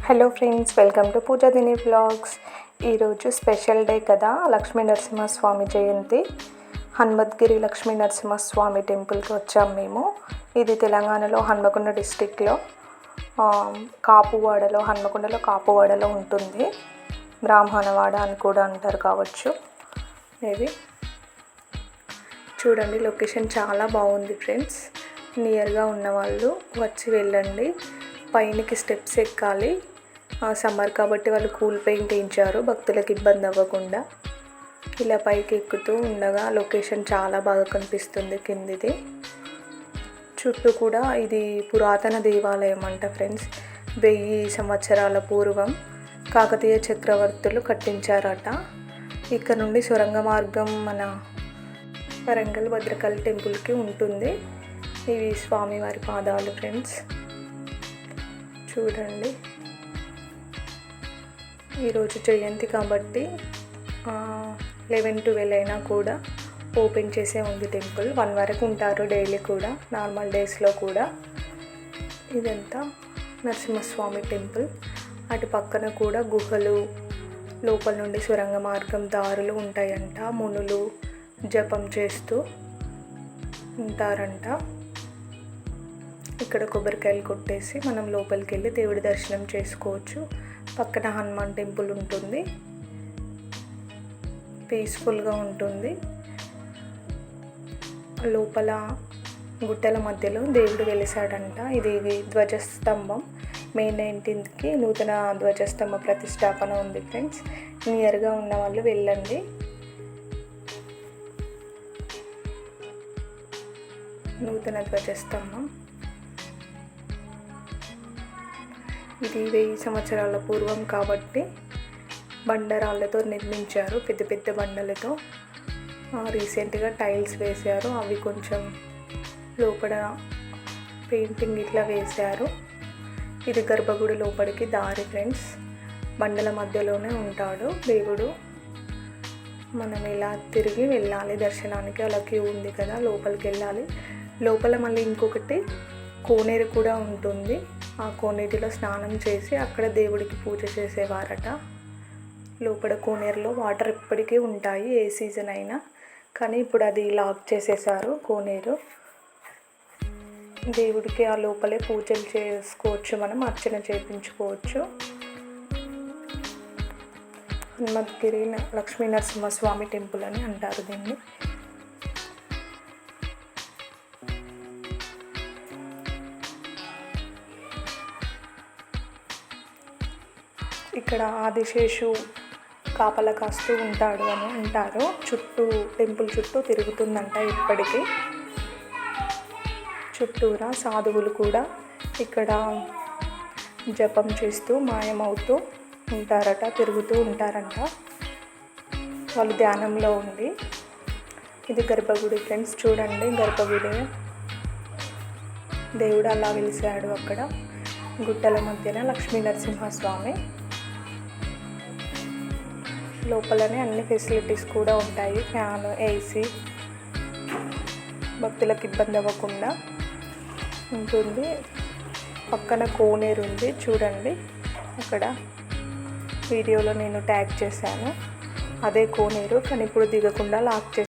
Hello friends, welcome to పూజాదిని vlogs. ఈరోజు special day కదా, లక్ష్మీ నరసింహస్వామి జయంతి. హనుమద్గిరి లక్ష్మీ నరసింహస్వామి టెంపుల్కి వచ్చాము మేము. ఇది తెలంగాణలో హన్మకొండ డిస్టిక్లో హన్మకొండలో కాపువాడలో ఉంటుంది. బ్రాహ్మణవాడ అని కూడా అంటారు కావచ్చు మేబీ. చూడండి, లొకేషన్ చాలా బాగుంది ఫ్రెండ్స్. నియర్గా ఉన్నవాళ్ళు వచ్చి వెళ్ళండి. పైనకి స్టెప్స్ ఎక్కాలి. సమ్మర్ కాబట్టి వాళ్ళు కూల్ పెయింట్ వేయించారు భక్తులకు ఇబ్బంది అవ్వకుండా. ఇలా పైకి ఎక్కుతూ ఉండగా లొకేషన్ చాలా బాగా కనిపిస్తుంది కిందిది. చుట్టూ కూడా ఇది పురాతన దేవాలయం అంట ఫ్రెండ్స్. 1000 సంవత్సరాల పూర్వం కాకతీయ చక్రవర్తులు కట్టించారట. ఇక్కడ నుండి సొరంగ మార్గం మన వరంగల్ భద్రకాళి టెంపుల్కి ఉంటుంది. ఇవి స్వామివారి పాదాలు ఫ్రెండ్స్. చూడండి, ఈరోజు జయంతి కాబట్టి 11-12 అయినా కూడా ఓపెన్ చేసే ఉంది టెంపుల్. 1 వరకు ఉంటారు డైలీ కూడా, నార్మల్ డేస్లో కూడా. ఇదంతా నరసింహస్వామి టెంపుల్. అటు పక్కన కూడా గుహలు, లోపల నుండి సొరంగ మార్గం దారులు ఉంటాయంట. మునులు జపం చేస్తూ ఉంటారంట. ఇక్కడ కొబ్బరికాయలు కొట్టేసి మనం లోపలికి వెళ్ళి దేవుడి దర్శనం చేసుకోవచ్చు. పక్కన హనుమాన్ టెంపుల్ ఉంటుంది. పీస్ఫుల్గా ఉంటుంది. లోపల గుట్టల మధ్యలో దేవుడు వెలిసాడంట. ఇది ధ్వజస్తంభం. మే 19కి నూతన ధ్వజస్తంభ ప్రతిష్టాపన ఉంది ఫ్రెండ్స్. నియర్గా ఉన్న వాళ్ళు వెళ్ళండి. నూతన ధ్వజస్తంభం ఇది 1000 సంవత్సరాల పూర్వం కాబట్టి బండరాళ్ళతో నిర్మించారు, పెద్ద పెద్ద బండలతో. రీసెంట్గా టైల్స్ వేశారు. అవి కొంచెం లోపల పెయింటింగ్ ఇట్లా వేశారు. ఇది గర్భగుడి లోపలికి దారి ఫ్రెండ్స్. బండల మధ్యలోనే ఉంటాడు దేవుడు. మనం ఇలా తిరిగి వెళ్ళాలి దర్శనానికి. అలా క్యూ ఉంది కదా, లోపలికి వెళ్ళాలి. లోపల మళ్ళీ ఇంకొకటి కోనేరు కూడా ఉంటుంది. ఆ కోనేటిలో స్నానం చేసి అక్కడ దేవుడికి పూజ చేసేవారట. లోపల కోనేరులో వాటర్ ఎప్పటికీ ఉంటాయి, ఏ సీజన్ అయినా. కానీ ఇప్పుడు అది లాక్ చేసేసారు కోనేరు. దేవుడికి ఆ లోపలే పూజలు చేసుకోవచ్చు, మనం అర్చన చేయించుకోవచ్చు. హనుమద్గిరి లక్ష్మీ నరసింహస్వామి టెంపుల్ అని అంటారు దీన్ని. ఇక్కడ ఆదిశేషు కాపలా కాస్తూ ఉంటాడు అని అంటారు. టెంపుల్ చుట్టూ తిరుగుతుందంట ఇప్పటికీ. చుట్టూరా సాధువులు కూడా ఇక్కడ జపం చేస్తూ మాయమవుతూ ఉంటారట, తిరుగుతూ ఉంటారంట. వాళ్ళు ధ్యానంలో ఉండి. ఇది గర్భగుడి ఫ్రెండ్స్. చూడండి, గర్భగుడి. దేవుడు అలా వెలిసాడు అక్కడ గుట్టల మధ్యన లక్ష్మీ నరసింహస్వామి. లోపలనే అన్ని ఫెసిలిటీస్ కూడా ఉంటాయి. ఫ్యాన్, ఏసీ, భక్తులకు ఇబ్బంది అవ్వకుండా ఉంటుంది. పక్కన కోనేరు ఉంది చూడండి. అక్కడ వీడియోలో నేను ట్యాగ్ చేశాను, అదే కోనేరు. కానీ ఇప్పుడు దిగకుండా లాక్ చేసి